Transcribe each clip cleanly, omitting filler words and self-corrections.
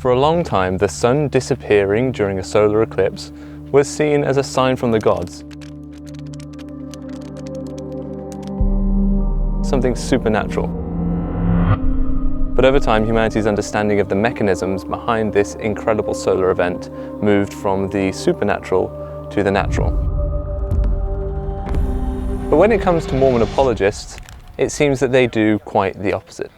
For a long time, the sun disappearing during a solar eclipse was seen as a sign from the gods. Something supernatural. But over time, humanity's understanding of the mechanisms behind this incredible solar event moved from the supernatural to the natural. But when it comes to Mormon apologists, it seems that they do quite the opposite.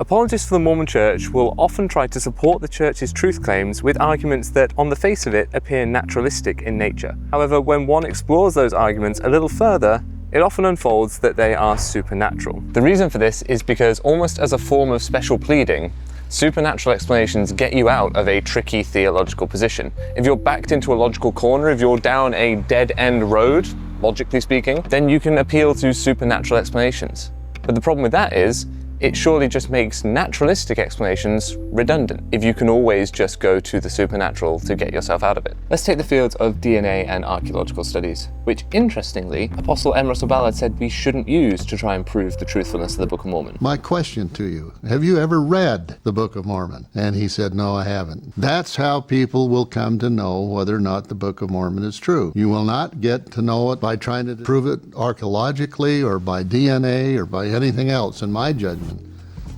Apologists for the Mormon Church will often try to support the Church's truth claims with arguments that, on the face of it, appear naturalistic in nature. However, when one explores those arguments a little further, it often unfolds that they are supernatural. The reason for this is because, almost as a form of special pleading, supernatural explanations get you out of a tricky theological position. If you're backed into a logical corner, if you're down a dead-end road, logically speaking, then you can appeal to supernatural explanations. But the problem with that is, it surely just makes naturalistic explanations redundant, if you can always just go to the supernatural to get yourself out of it. Let's take the fields of DNA and archaeological studies, which, interestingly, Apostle M. Russell Ballard said we shouldn't use to try and prove the truthfulness of the Book of Mormon. My question to you, have you ever read the Book of Mormon? And he said, no, I haven't. That's how people will come to know whether or not the Book of Mormon is true. You will not get to know it by trying to prove it archaeologically or by DNA or by anything else, in my judgment.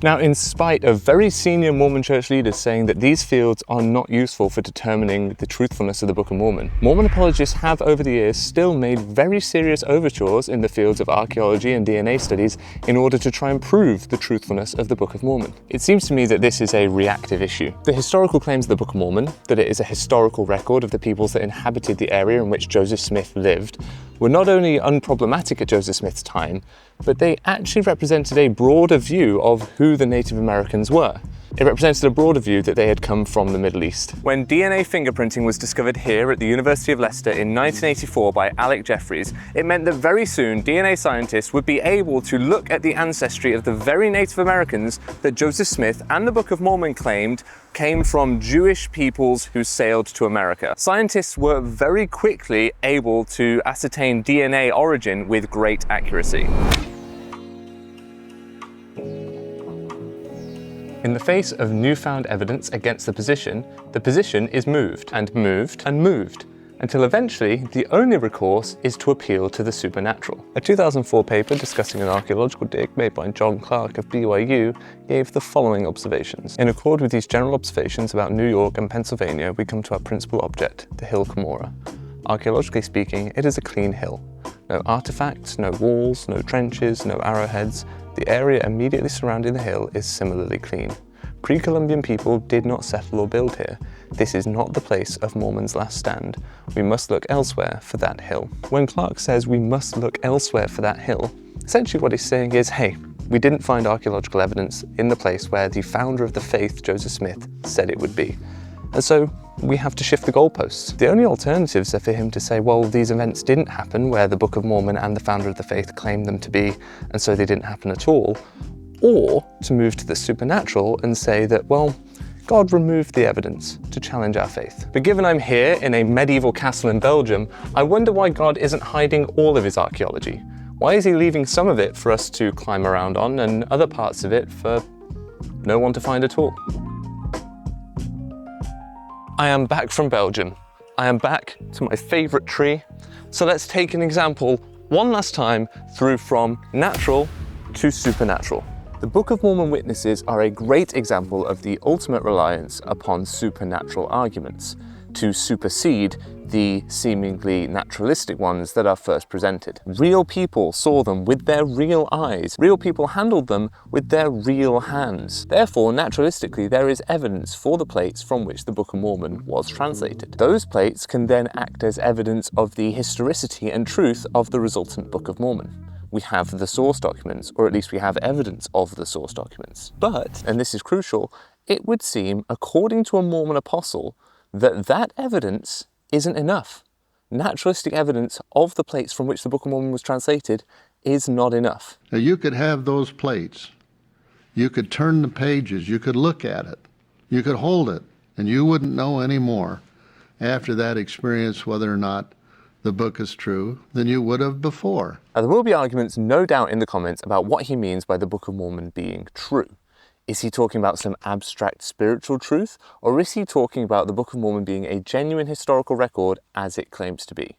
Now, in spite of very senior Mormon church leaders saying that these fields are not useful for determining the truthfulness of the Book of Mormon, Mormon apologists have over the years still made very serious overtures in the fields of archaeology and DNA studies in order to try and prove the truthfulness of the Book of Mormon. It seems to me that this is a reactive issue. The historical claims of the Book of Mormon, that it is a historical record of the peoples that inhabited the area in which Joseph Smith lived, were not only unproblematic at Joseph Smith's time, but they actually represented a broader view of who the Native Americans were. It represented a broader view that they had come from the Middle East. When DNA fingerprinting was discovered here at the University of Leicester in 1984 by Alec Jeffreys, it meant that very soon DNA scientists would be able to look at the ancestry of the very Native Americans that Joseph Smith and the Book of Mormon claimed came from Jewish peoples who sailed to America. Scientists were very quickly able to ascertain DNA origin with great accuracy. In the face of newfound evidence against the position is moved and moved and moved, until eventually the only recourse is to appeal to the supernatural. A 2004 paper discussing an archaeological dig made by John Clark of BYU gave the following observations. In accord with these general observations about New York and Pennsylvania, we come to our principal object, the hill Cumorah. Archaeologically speaking, it is a clean hill. No artifacts, no walls, no trenches, no arrowheads. The area immediately surrounding the hill is similarly clean. Pre-Columbian people did not settle or build here. This is not the place of Mormon's last stand. We must look elsewhere for that hill. When Clark says we must look elsewhere for that hill, essentially what he's saying is, hey, we didn't find archaeological evidence in the place where the founder of the faith, Joseph Smith, said it would be. And so we have to shift the goalposts. The only alternatives are for him to say, well, these events didn't happen where the Book of Mormon and the founder of the faith claimed them to be, and so they didn't happen at all. Or to move to the supernatural and say that, well, God removed the evidence to challenge our faith. But given I'm here in a medieval castle in Belgium, I wonder why God isn't hiding all of his archaeology. Why is he leaving some of it for us to climb around on and other parts of it for no one to find at all? I am back from Belgium. I am back to my favorite tree. So let's take an example one last time through from natural to supernatural. The Book of Mormon witnesses are a great example of the ultimate reliance upon supernatural arguments to supersede the seemingly naturalistic ones that are first presented. Real people saw them with their real eyes. Real people handled them with their real hands. Therefore, naturalistically, there is evidence for the plates from which the Book of Mormon was translated. Those plates can then act as evidence of the historicity and truth of the resultant Book of Mormon. We have the source documents, or at least we have evidence of the source documents. But, and this is crucial, it would seem, according to a Mormon apostle, that evidence isn't enough. Naturalistic evidence of the plates from which the Book of Mormon was translated is not enough. Now, you could have those plates. You could turn the pages. You could look at it. You could hold it. And you wouldn't know any more after that experience whether or not the book is true than you would have before. Now, there will be arguments, no doubt, in the comments about what he means by the Book of Mormon being true. Is he talking about some abstract spiritual truth, or is he talking about the Book of Mormon being a genuine historical record as it claims to be?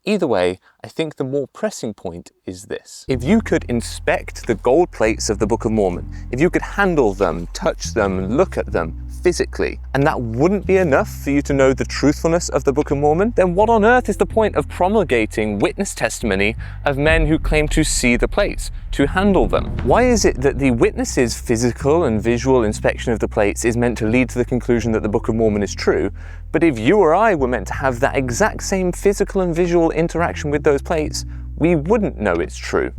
Either way, I think the more pressing point is this. If you could inspect the gold plates of the Book of Mormon, if you could handle them, touch them, look at them physically, and that wouldn't be enough for you to know the truthfulness of the Book of Mormon, then what on earth is the point of promulgating witness testimony of men who claim to see the plates, to handle them? Why is it that the witnesses' physical and visual inspection of the plates is meant to lead to the conclusion that the Book of Mormon is true, but if you or I were meant to have that exact same physical and visual interaction with those plates, we wouldn't know it's true,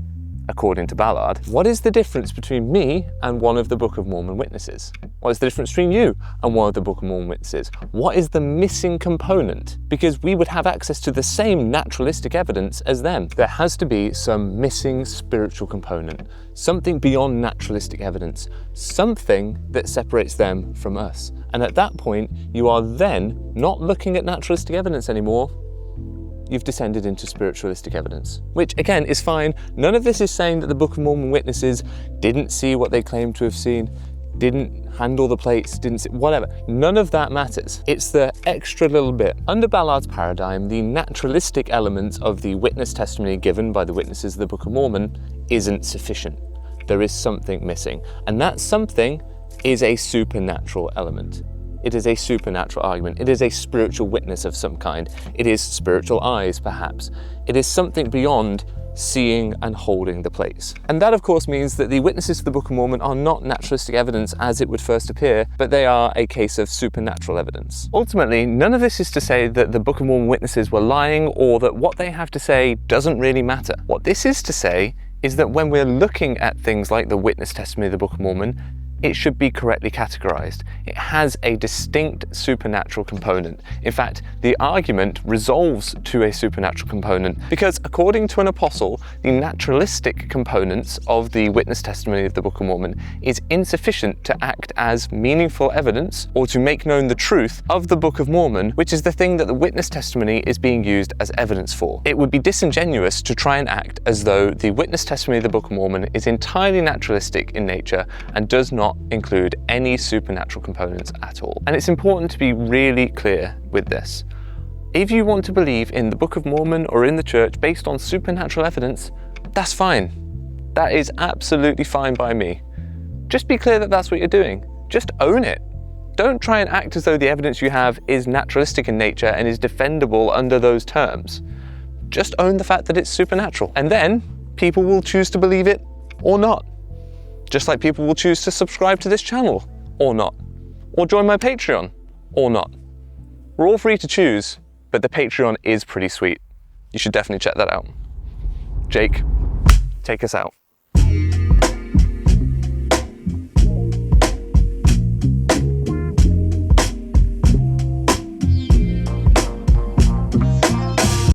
according to Ballard? What is the difference between me and one of the Book of Mormon witnesses? What is the difference between you and one of the Book of Mormon witnesses? What is the missing component? Because we would have access to the same naturalistic evidence as them. There has to be some missing spiritual component, something beyond naturalistic evidence, something that separates them from us. And at that point, you are then not looking at naturalistic evidence anymore. You've descended into spiritualistic evidence, which again is fine. None of this is saying that the Book of Mormon witnesses didn't see what they claim to have seen, didn't handle the plates, didn't see, whatever. None of that matters. It's the extra little bit. Under Ballard's paradigm, the naturalistic element of the witness testimony given by the witnesses of the Book of Mormon isn't sufficient. There is something missing, and that something is a supernatural element. It is a supernatural argument. It is a spiritual witness of some kind. It is spiritual eyes, perhaps. It is something beyond seeing and holding the plates. And that, of course, means that the witnesses to the Book of Mormon are not naturalistic evidence as it would first appear, but they are a case of supernatural evidence. Ultimately, none of this is to say that the Book of Mormon witnesses were lying or that what they have to say doesn't really matter. What this is to say is that when we're looking at things like the witness testimony of the Book of Mormon, it should be correctly categorized. It has a distinct supernatural component. In fact, the argument resolves to a supernatural component because, according to an apostle, the naturalistic components of the witness testimony of the Book of Mormon is insufficient to act as meaningful evidence or to make known the truth of the Book of Mormon, which is the thing that the witness testimony is being used as evidence for. It would be disingenuous to try and act as though the witness testimony of the Book of Mormon is entirely naturalistic in nature and does not include any supernatural components at all. And it's important to be really clear with this. If you want to believe in the Book of Mormon or in the church based on supernatural evidence, that's fine. That is absolutely fine by me. Just be clear that that's what you're doing. Just own it. Don't try and act as though the evidence you have is naturalistic in nature and is defendable under those terms. Just own the fact that it's supernatural. And then people will choose to believe it or not. Just like people will choose to subscribe to this channel or not, or join my Patreon or not. We're all free to choose, but the Patreon is pretty sweet. You should definitely check that out. Jake, take us out.